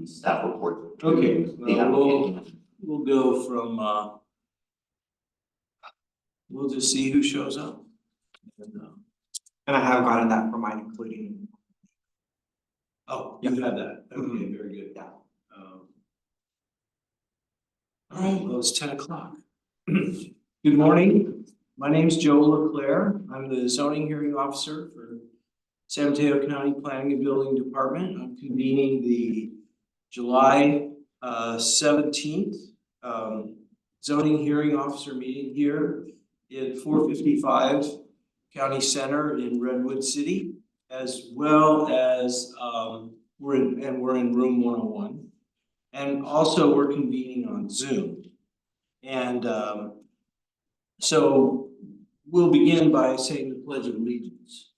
the staff report. To Okay, the well, applicant. we'll go from, we'll just see who shows up. And I have gotten that for mine, including. Oh, you had that. Okay, Mhm. very good. Yeah. All right, well, it's 10 o'clock. Good morning. My name is Joe Leclerc. I'm the zoning hearing officer for San Mateo County Planning and Building Department. I'm convening the July 17th zoning hearing officer meeting here at 455 County Center in Redwood City, as well as we're in room 101. And also we're convening on Zoom. And so we'll begin by saying the Pledge of Allegiance.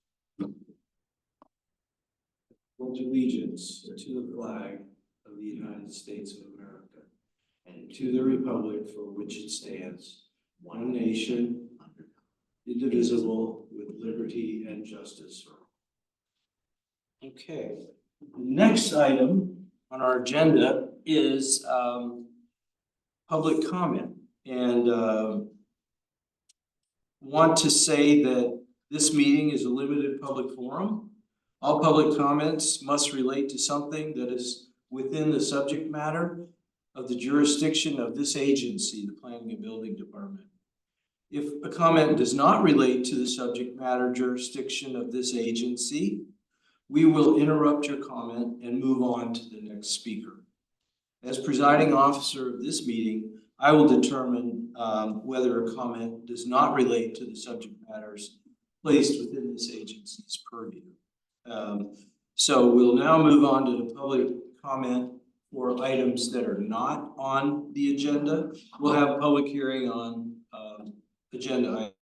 Pledge allegiance to the flag of the United States of America and to the republic for which it stands, one nation, indivisible, with liberty and justice for all. Okay, the next item on our agenda is public comment. And want to say that this meeting is a limited public forum. All public comments must relate to something that is within the subject matter of the jurisdiction of this agency, the Planning and Building Department. If a comment does not relate to the subject matter jurisdiction of this agency, we will interrupt your comment and move on to the next speaker. As presiding officer of this meeting, I will determine whether a comment does not relate to the subject matters placed within this agency's purview. So we'll now move on to the public comment for items that are not on the agenda. We'll have a public hearing on agenda items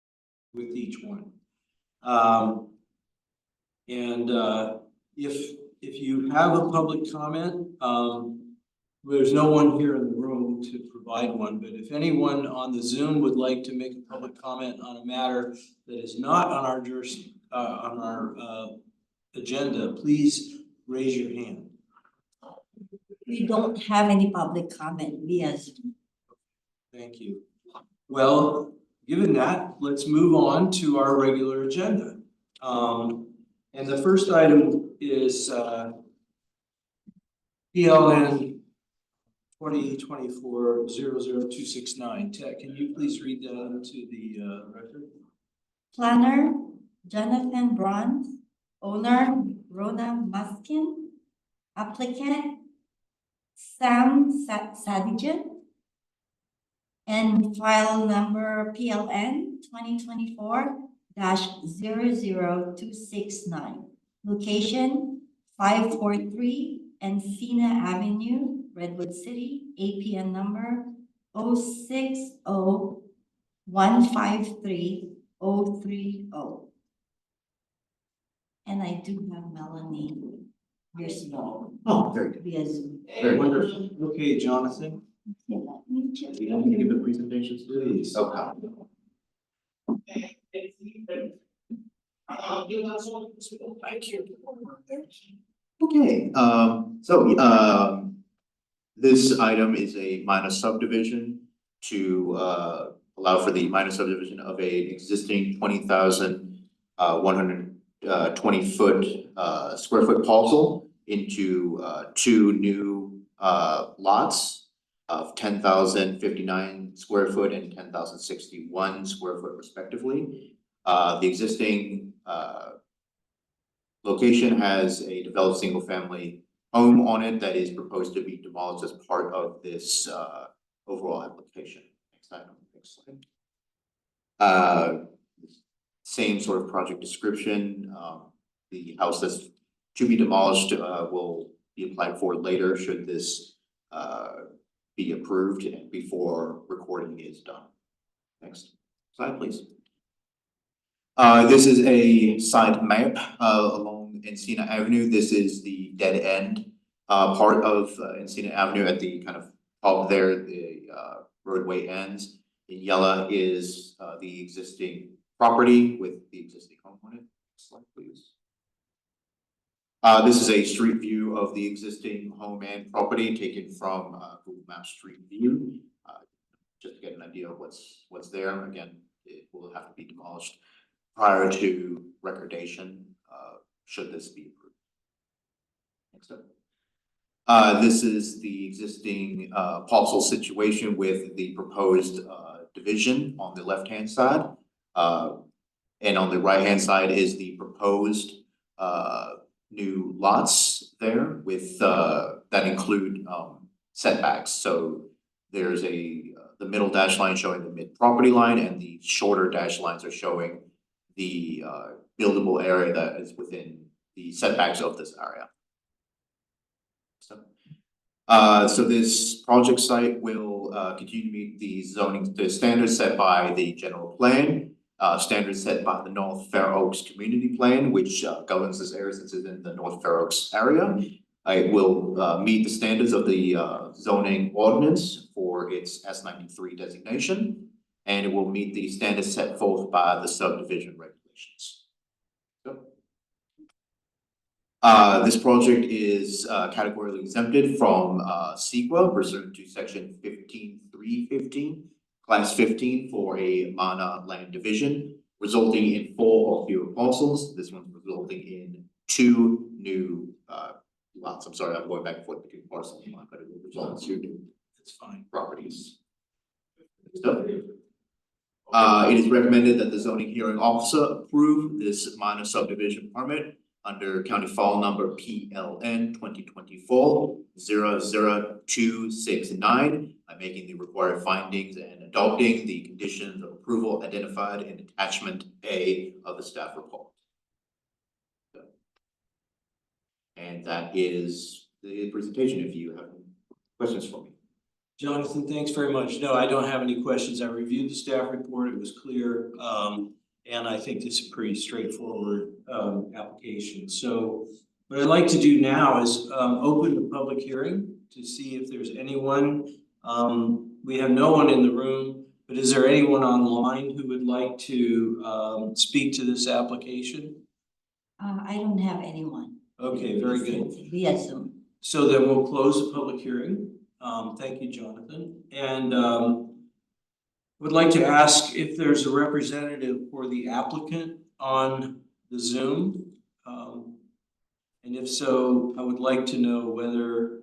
with each one. If you have a public comment, there's no one here in the room to provide one, but if anyone on the Zoom would like to make a public comment on a matter that is not on our agenda, please raise your hand. We don't have any public comment via Zoom. Thank you. Well, given that, let's move on to our regular agenda. And the first item is PLN 2024-00269. Ted, can you please read that into the record? Planner, Jonathan Bronze. Owner, Rona Muskin. Applicant, Sam Sadijan. And file number PLN 2024-00269. Location, 543 Encina Avenue, Redwood City, APN number 060-153-030. And I do have Melanie here small Oh, very good. via Zoom. Very Wonderful. Okay, Jonathan. Okay, let me just- You want me to give the presentations, Please. Okay. Thank you. Okay, this item is a minor subdivision to allow for the minor subdivision of a existing 20,120 square foot parcel into two new lots of 10,059 square foot and 10,061 square foot respectively. The existing location has a developed single family home on it that is proposed to be demolished as part of this overall application. Next item, next slide. Same sort of project description. The house that's to be demolished will be applied for later should this be approved and before recording is done. Next slide, please. This is a site map along Encina Avenue. This is the dead end part of Encina Avenue at the kind of top there, the roadway ends. In yellow is the existing property with the existing home on it. Next slide, please. This is a street view of the existing home and property taken from Google Maps Street View. Just to get an idea of what's there. Again, it will have to be demolished prior to recordation, should this be approved. Next up. This is the existing parcel situation with the proposed division on the left-hand side. And on the right-hand side is the proposed new lots there with that include setbacks. So there's the middle dash line showing the mid property line, and the shorter dash lines are showing the buildable area that is within the setbacks of this area. So this project site will continue to meet the standards set by the general plan, standards set by the North Fair Oaks Community Plan, which governs this area since it's in the North Fair Oaks area. It will meet the standards of the zoning ordinance for its S93 designation, and it will meet the standards set forth by the subdivision regulations. This project is categorically exempted from CEQA pursuant to section 15.315, class 15 for a minor land division, resulting in 4 or fewer parcels. This one's resulting in 2 new lots. I'm sorry, I'm going back and forth between parcels and lot, but it will result in 2 new That's fine. properties. It is recommended that the zoning hearing officer approve this minor subdivision permit under county file number PLN 2024-00269 by making the required findings and adopting the conditions of approval identified in attachment A of the staff report. And that is the presentation. If you have any questions for me. Jonathan, thanks very much. No, I don't have any questions. I reviewed the staff report. It was clear. And I think this is a pretty straightforward application. So what I'd like to do now is open the public hearing to see if there's anyone. We have no one in the room, but is there anyone online who would like to speak to this application? I don't have anyone. Okay, very good. Via Zoom. So then we'll close the public hearing. Thank you, Jonathan. And would like to ask if there's a representative for the applicant on the Zoom. And if so, I would like to know whether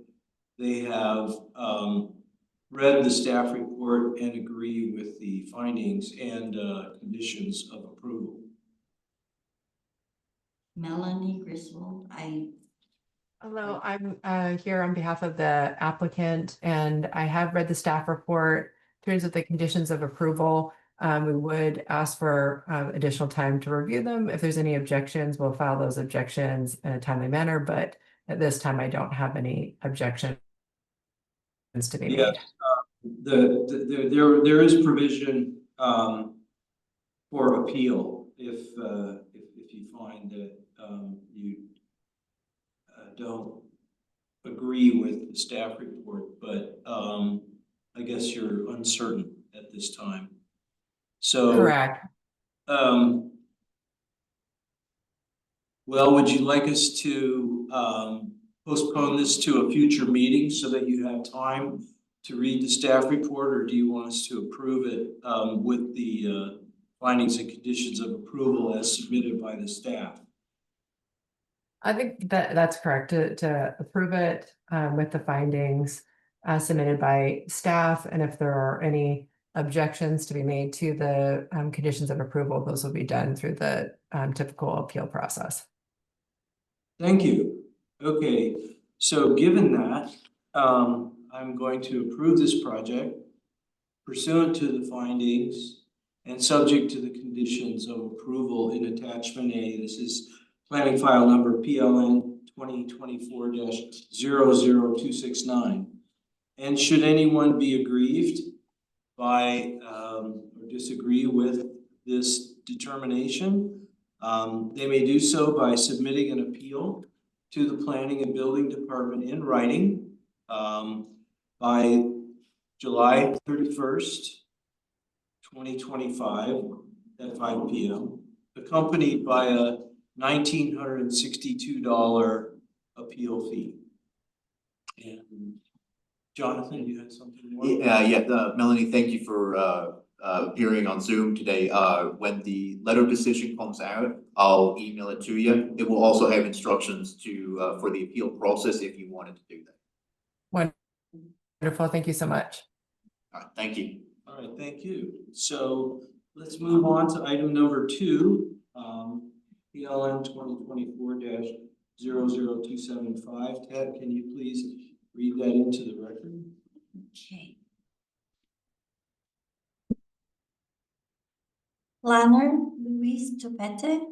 they have read the staff report and agree with the findings and conditions of approval. Melanie Griswold, Hello, I'm here on behalf of the applicant, and I have read the staff report. In terms of the conditions of approval, we would ask for additional time to review them. If there's any objections, we'll file those objections in a timely manner, but at this time, I don't have any objections to be made. There is provision for appeal if you find that you don't agree with the staff report, but I guess you're uncertain at this time. So Correct. well, would you like us to postpone this to a future meeting so that you have time to read the staff report, or do you want us to approve it with the findings and conditions of approval as submitted by the staff? I think that's correct to approve it with the findings submitted by staff. And if there are any objections to be made to the conditions of approval, those will be done through the typical appeal process. Thank you. Okay, so given that, I'm going to approve this project pursuant to the findings and subject to the conditions of approval in attachment A. This is planning file number PLN 2024-00269. And should anyone be aggrieved by or disagree with this determination, they may do so by submitting an appeal to the Planning and Building Department in writing by July 31st, 2025 at 5 p.m. accompanied by a $1,962 appeal fee. And Jonathan, you had something more? Melanie, thank you for appearing on Zoom today. When the letter of decision comes out, I'll email it to you. It will also have instructions to for the appeal process if you wanted to do that. Wonderful. Thank you so much. All right, thank you. All right, thank you. So let's move on to item number 2, PLN 2024-00275. Ted, can you please read that into the record? Okay. Planner Luis Topete,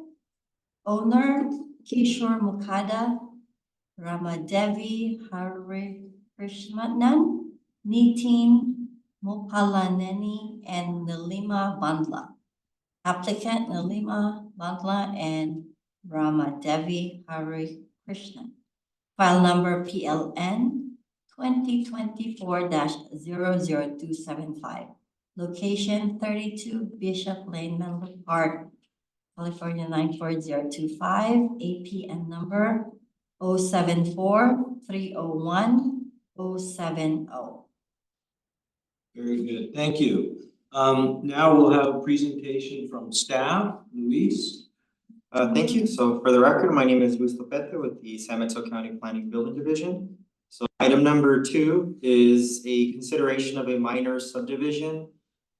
owner Kishore Mukada, Ramadevi Harikrishnan, Nitin Mopalaneni, and Nilima Bandla. Applicant Nilima Bandla and Ramadevi Harikrishnan. File number PLN 2024-00275. Location 32 Bishop Lane, Menlo Park, California 94025. APN number 074-301-070. Very good, thank you. Now we'll have a presentation from staff. Luis? Thank you. So for the record, my name is Luis Lopete with the San Mateo County Planning and Building Division. So item number 2 is a consideration of a minor subdivision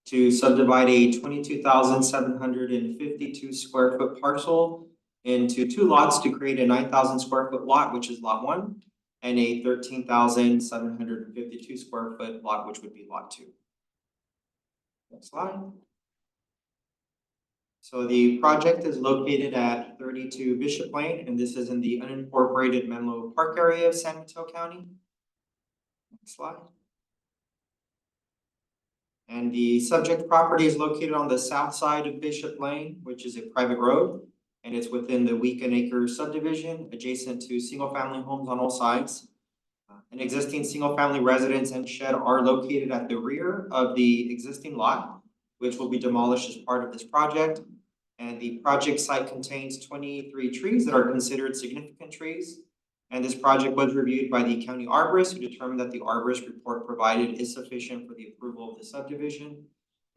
to subdivide a 22,752 square foot parcel into 2 lots to create a 9,000 square foot lot, which is lot 1, and a 13,752 square foot lot, which would be lot 2. Next slide. So the project is located at 32 Bishop Lane, and this is in the unincorporated Menlo Park area of San Mateo County. Next slide. And the subject property is located on the south side of Bishop Lane, which is a private road, and it's within the Weekend Acre subdivision, adjacent to single-family homes on all sides. An existing single-family residence and shed are located at the rear of the existing lot, which will be demolished as part of this project. And the project site contains 23 trees that are considered significant trees. And this project was reviewed by the county arborist, who determined that the arborist report provided is sufficient for the approval of the subdivision.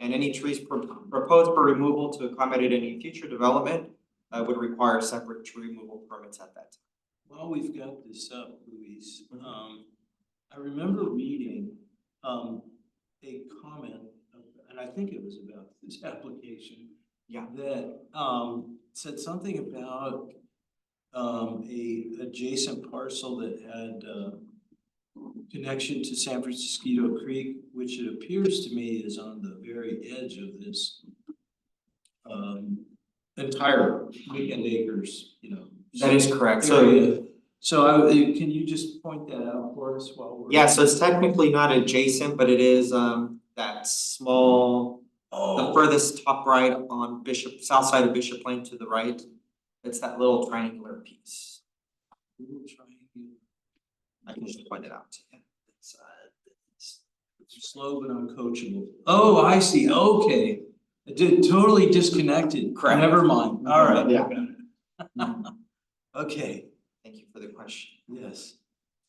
And any trees proposed for removal to accommodate any future development would require separate tree removal permits at that time. While we've got this up, Luis, I remember reading a comment, and I think it was about this application. Yeah. That said something about a adjacent parcel that had connection to San Francisco Creek, which it appears to me is on the very edge of this entire Weekend Acres, That is correct. area. So can you just point that out for us while we're? Yeah, so it's technically not adjacent, but it is that small, the furthest top right on south side of Bishop Lane to the right. It's that little triangular piece. Little triangle. I can just point it out to you. It's slow but uncoachable. Oh, I see. Okay. It did totally disconnected. Correct. Never mind. All right. Yeah. Okay. Thank you for the question. Yes.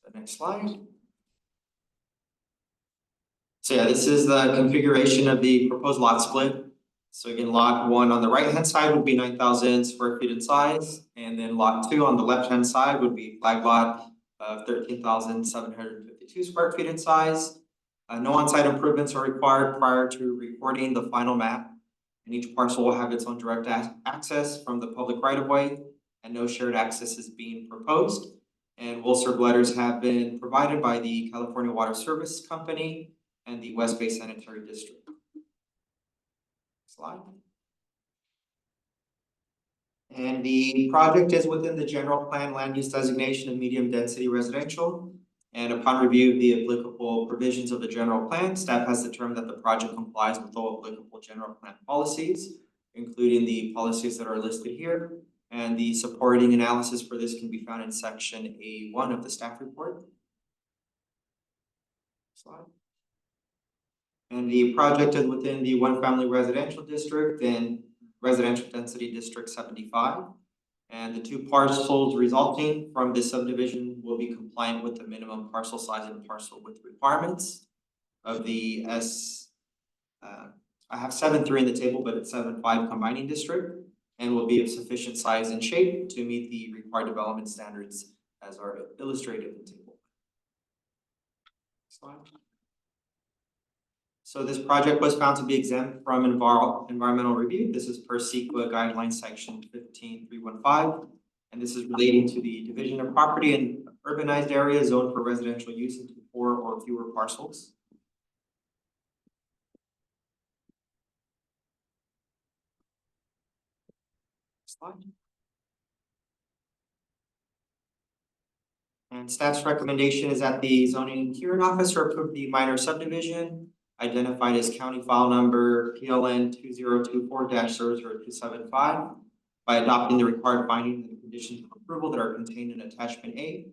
The next slide. So yeah, this is the configuration of the proposed lot split. So again, lot 1 on the right-hand side would be 9,000 square feet in size, and then lot 2 on the left-hand side would be flag lot of 13,752 square feet in size. No on-site improvements are required prior to recording the final map, and each parcel will have its own direct access from the public right-of-way, and no shared access is being proposed. And will serve letters have been provided by the California Water Service Company and the West Bay Sanitary District. Slide. And the project is within the general plan land use designation of medium density residential. And upon review of the applicable provisions of the general plan, staff has determined that the project complies with all applicable general plan policies, including the policies that are listed here. And the supporting analysis for this can be found in section A1 of the staff report. Slide. And the project is within the 1 family residential district and residential density district 75. And the 2 parcels resulting from this subdivision will be compliant with the minimum parcel size and parcel width requirements of the I have 7.3 in the table, but it's 7.5 combining district, and will be of sufficient size and shape to meet the required development standards as are illustrated in the table. Slide. So this project was found to be exempt from environmental review. This is per CEQA guideline section 15315. And this is relating to the division of property in urbanized areas zoned for residential use into 4 or fewer parcels. Slide. And staff's recommendation is that the zoning hearing officer approve the minor subdivision identified as county file number PLN 2024-00275 by adopting the required findings and conditions of approval that are contained in attachment A.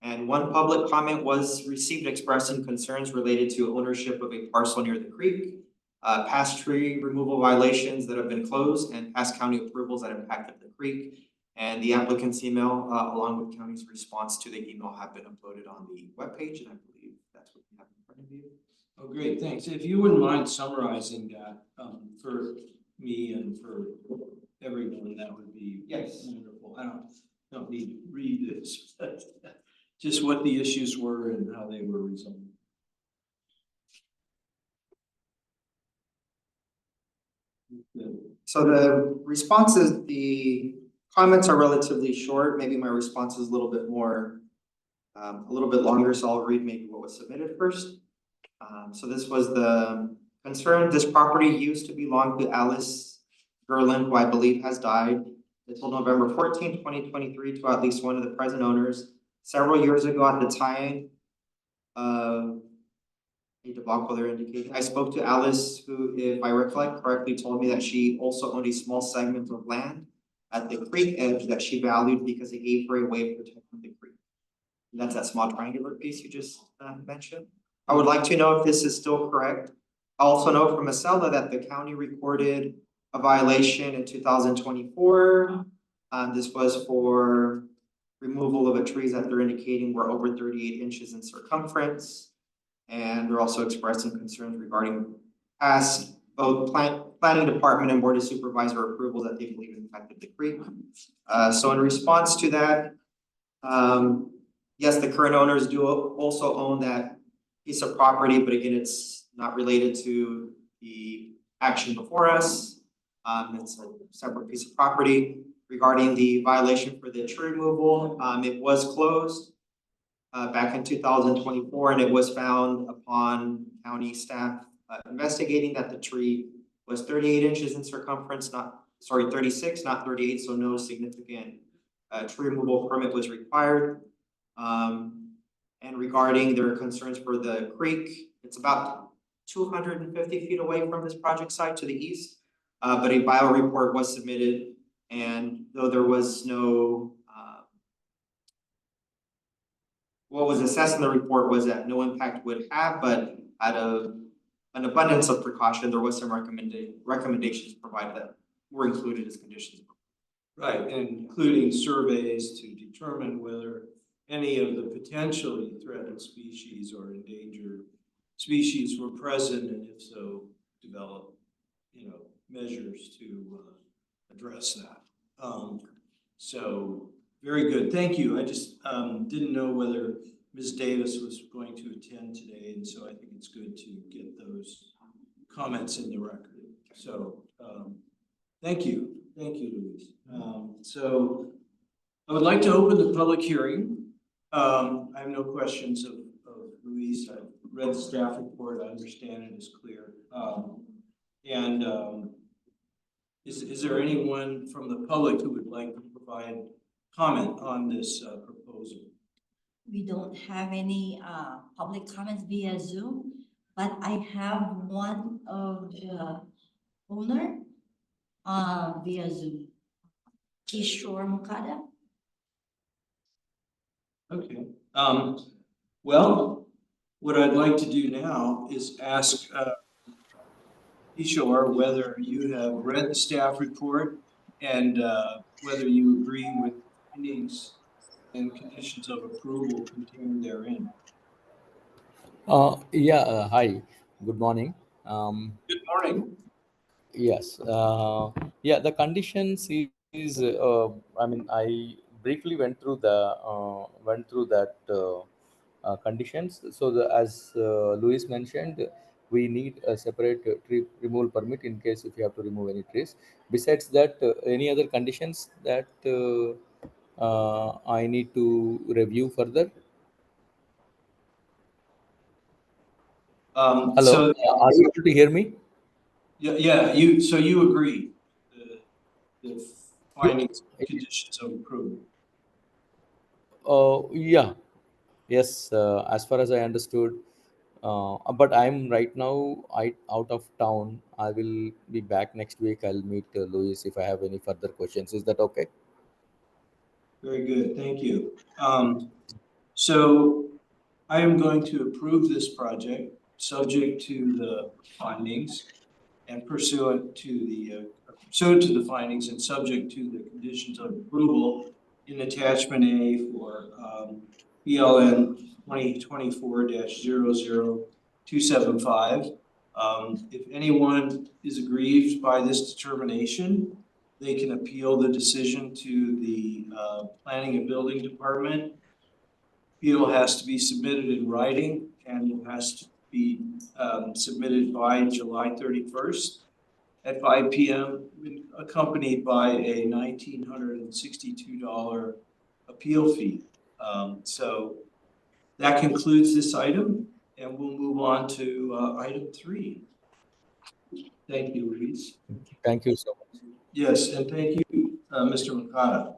And 1 public comment was received expressing concerns related to ownership of a parcel near the creek, past tree removal violations that have been closed, and past county approvals that impacted the creek. And the applicant's email, along with county's response to the email, have been uploaded on the webpage, and I believe that's what you have in front of you. Oh, great, thanks. If you wouldn't mind summarizing that for me and for everyone, that would be wonderful. I don't need to read this, but just what the issues were and how they were resolved. So the responses, the comments are relatively short. Maybe my response is a little bit more, a little bit longer, so I'll read maybe what was submitted first. So this was the concern. This property used to belong to Alice Gerlin, who I believe has died until November 14, 2023, to at least one of the present owners. Several years ago at the time of a debacle they're indicating, I spoke to Alice, who, if I recollect correctly, told me that she also owned a small segment of land at the creek edge that she valued because it gave her a way of protecting the creek. And that's that small triangular piece you just mentioned. I would like to know if this is still correct. I also know from Acela that the county recorded a violation in 2024. This was for removal of a trees that they're indicating were over 38 inches in circumference. And they're also expressing concerns regarding past both planning department and board of supervisor approvals that they believe impacted the creek. So in response to that, yes, the current owners do also own that piece of property, but again, it's not related to the action before us. It's a separate piece of property. Regarding the violation for the tree removal, it was closed back in 2024, and it was found upon county staff investigating that the tree was 38 inches in circumference, 36, not 38, so no significant tree removal permit was required. And regarding their concerns for the creek, it's about 250 feet away from this project site to the east. But a bio report was submitted, and though there was no, what was assessed in the report was that no impact would have, but out of an abundance of precaution, there was some recommendations provided that were included as conditions. Right, including surveys to determine whether any of the potentially threatened species or endangered species were present, and if so, develop, measures to address that. So very good, thank you. I just didn't know whether Ms. Davis was going to attend today, and so I think it's good to get those comments in the record. So thank you, Luis. So I would like to open the public hearing. I have no questions of Luis. I've read the staff report. I understand it is clear. Is there anyone from the public who would like to provide comment on this proposal? We don't have any public comments via Zoom, but I have one of the owner via Zoom. Kishore Mukada. Okay. Well, what I'd like to do now is ask Kishore whether you have read the staff report and whether you agree with findings and conditions of approval contained therein. Hi, good morning. Um, Good morning. yes, the conditions is, I mean, I briefly went through that conditions. So, as Luis mentioned, we need a separate tree removal permit in case if you have to remove any trees. Besides that, any other conditions that I need to review further? Hello, So are you able to hear me? so you agree the findings, conditions of approval. Yeah, yes. As far as I understood, but I'm right now out of town. I will be back next week. I'll meet Louis if I have any further questions. Is that okay? Very good, thank you. So I am going to approve this project, subject to the findings and pursuant to the findings and subject to the conditions of approval in attachment A for BLN 2024-00275. If anyone is aggrieved by this determination, they can appeal the decision to the Planning and Building Department. Appeal has to be submitted in writing and it has to be submitted by July 31st at 5 p.m. accompanied by a $1,962 appeal fee. So that concludes this item, and we'll move on to item 3. Thank you, Luis. Thank you so much. Yes, and thank you, Mr. Makata.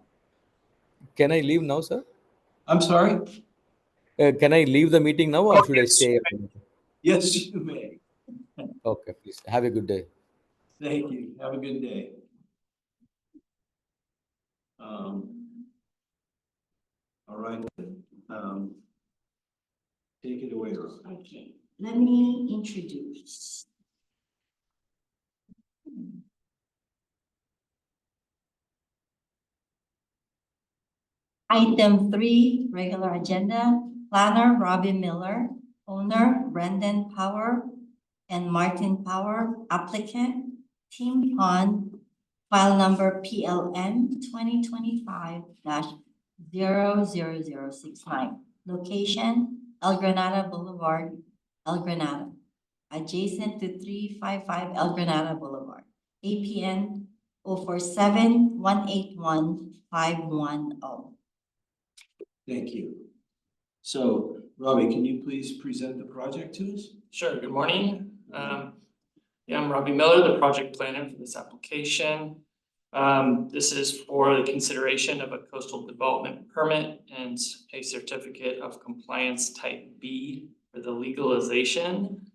Can I leave now, sir? I'm sorry? Can I leave the meeting now, or should I stay? Yes, you may. Okay, please. Have a good day. Thank you. Have a good day. All right. Take it away, Rose. Okay, let me introduce. Item 3, regular agenda, planner Robin Miller, owner Brendan Power and Martin Power, applicant Team Pond, file number PLN 2025-00069. Location, El Granada Boulevard, El Granada, adjacent to 355 El Granada Boulevard, APN 047-181-510. Thank you. So, Robbie, can you please present the project to us? Sure, good morning. I'm Robbie Miller, the project planner for this application. This is for the consideration of a coastal development permit and a certificate of compliance type B for the legalization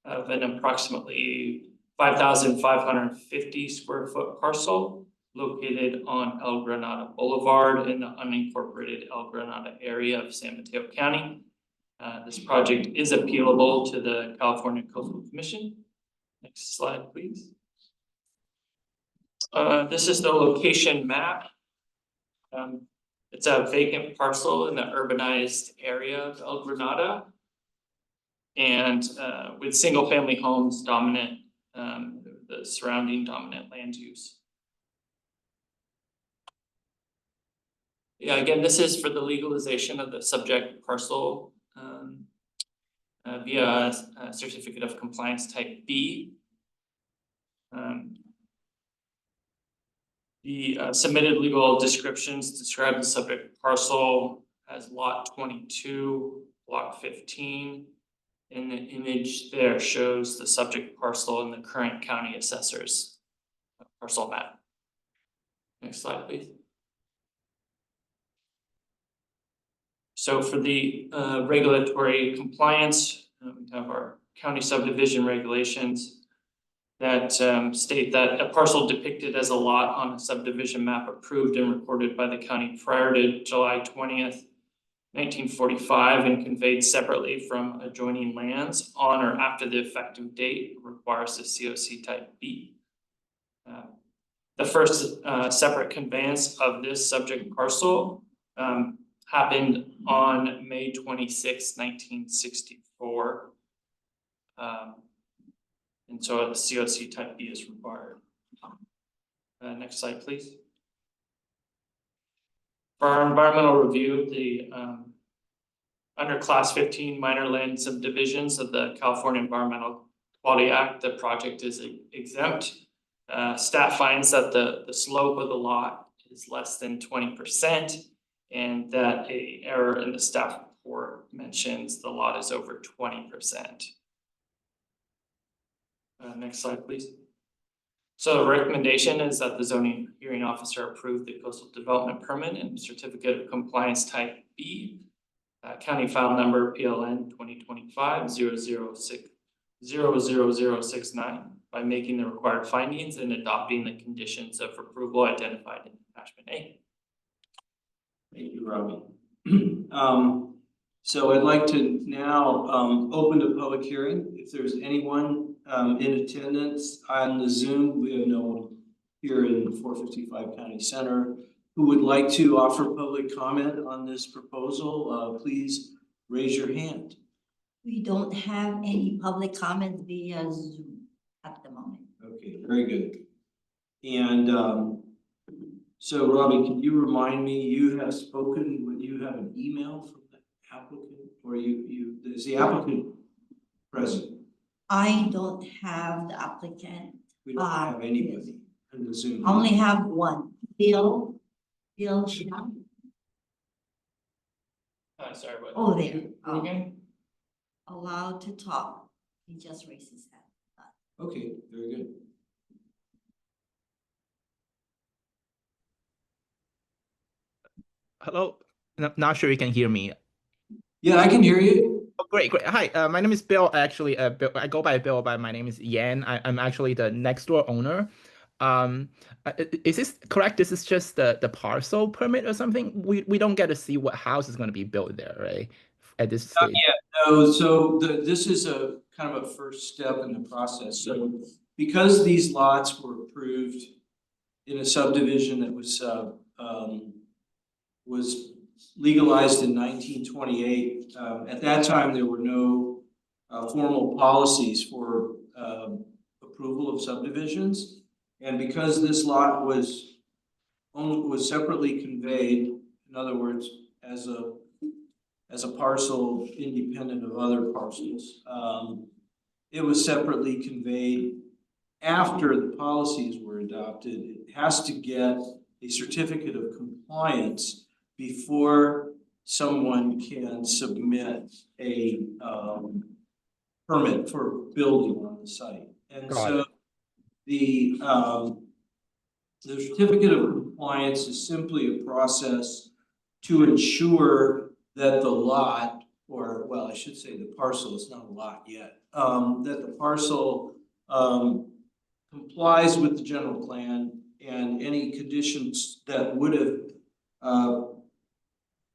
of an approximately 5,550 square foot parcel located on El Granada Boulevard in the unincorporated El Granada area of San Mateo County. This project is appealable to the California Coastal Commission. Next slide, please. This is the location map. It's a vacant parcel in the urbanized area of El Granada. And with single family homes dominant, the surrounding dominant land use. Yeah, again, this is for the legalization of the subject parcel via a certificate of compliance type B. The submitted legal descriptions describe the subject parcel as lot 22, block 15. And the image there shows the subject parcel in the current county assessor's parcel map. Next slide, please. So for the regulatory compliance, we have our county subdivision regulations that state that a parcel depicted as a lot on a subdivision map approved and recorded by the county prior to July 20th, 1945 and conveyed separately from adjoining lands on or after the effective date requires a COC type B. The first separate conveyance of this subject parcel happened on May 26, 1964. And so the COC type B is required. Next slide, please. For our environmental review, the under Class 15 minor land subdivisions of the California Environmental Quality Act, the project is exempt. Staff finds that the slope of the lot is less than 20%, and that a error in the staff report mentions the lot is over 20%. Next slide, please. So the recommendation is that the zoning hearing officer approve the coastal development permit and certificate of compliance type B, county file number PLN 2025-006-00069 by making the required findings and adopting the conditions of approval identified in attachment A. Thank you, Robbie. So I'd like to now open the public hearing. If there's anyone in attendance on the Zoom, we have no one here in 455 County Center who would like to offer public comment on this proposal, please raise your hand. We don't have any public comments via Zoom at the moment. Okay, very good. And so Robbie, can you remind me, you have spoken, when you have an email from the applicant, or is the applicant present? I don't have the applicant. We don't have anybody in the Zoom. I only have one, Bill Shah. Sorry, what? Oh, there. Who again? Allowed to talk. He just raised his hand. Okay, very good. Hello, not sure you can hear me. Yeah, I can hear you. Oh, great. Hi, my name is Bill. Actually, Bill, I go by Bill, but my name is Yan. I'm actually the next door owner. Is this correct? This is just the parcel permit or something? We don't get to see what house is going to be built there, right? At this stage. No, so this is a kind of a first step in the process. So because these lots were approved in a subdivision that was legalized in 1928, at that time there were no formal policies for approval of subdivisions. And because this lot was separately conveyed, in other words, as a parcel independent of other parcels, it was separately conveyed after the policies were adopted. It has to get a certificate of compliance before someone can submit a permit for building on the site. And so the certificate of compliance is simply a process to ensure that the lot, or well, I should say the parcel, is not a lot yet, that the parcel complies with the general plan and any conditions that would have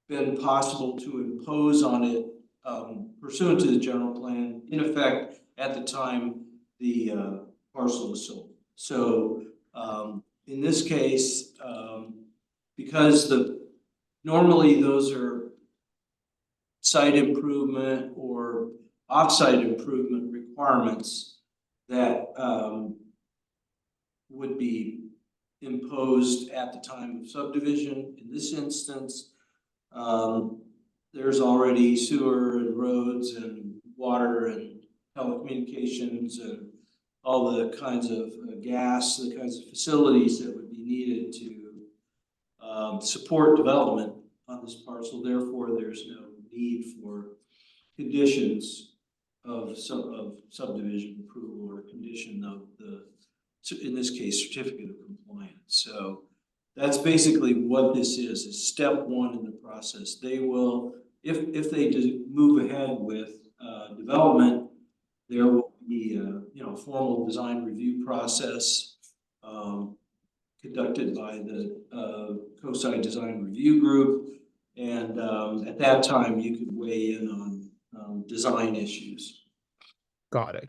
been possible to impose on it pursuant to the general plan, in effect, at the time the parcel was sold. So in this case, because normally those are site improvement or off-site improvement requirements that would be imposed at the time of subdivision. In this instance, there's already sewer and roads and water and telecommunications and all the kinds of gas, the kinds of facilities that would be needed to support development on this parcel. Therefore, there's no need for conditions of subdivision approval or condition of in this case, certificate of compliance. So that's basically what this is step one in the process. They will, if they move ahead with development, there will be a formal design review process conducted by the COSI Design Review Group. And at that time, you could weigh in on design issues. Got it.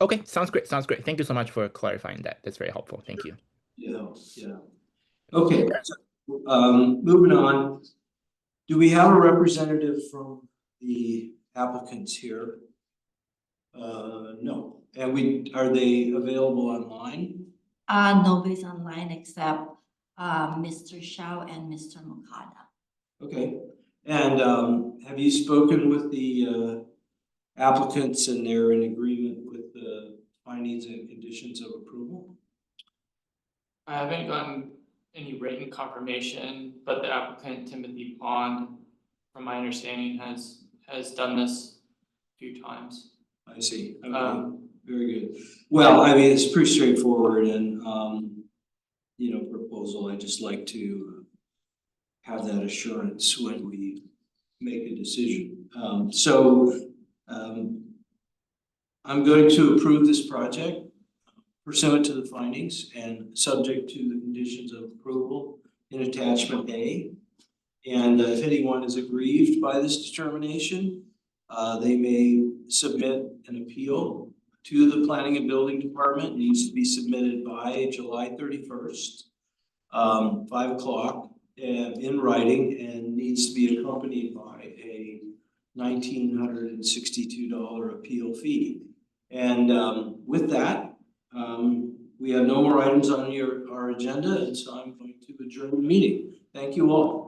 Okay, sounds great. Thank you so much for clarifying that. That's very helpful. Thank you. Yeah. Okay, so, moving on. Do we have a representative from the applicants here? No. And are they available online? Nobody's online except, Mr. Shao and Mr. Mukada. Okay, and, have you spoken with the, applicants and they're in agreement with the findings and conditions of approval? I haven't gotten any written confirmation, but the applicant Timothy Pond, from my understanding, has done this a few times. I see, okay, Um, very good. Well, I mean, it's pretty straightforward and, you know, proposal, I just like to have that assurance when we make a decision. I'm going to approve this project pursuant to the findings and subject to the conditions of approval in attachment A. And if anyone is aggrieved by this determination, they may submit an appeal to the Planning and Building Department. It needs to be submitted by July 31st, 5 o'clock, and in writing, and needs to be accompanied by a $1,962 appeal fee. And with that, we have no more items on our agenda, and so I'm going to adjourn the meeting. Thank you all.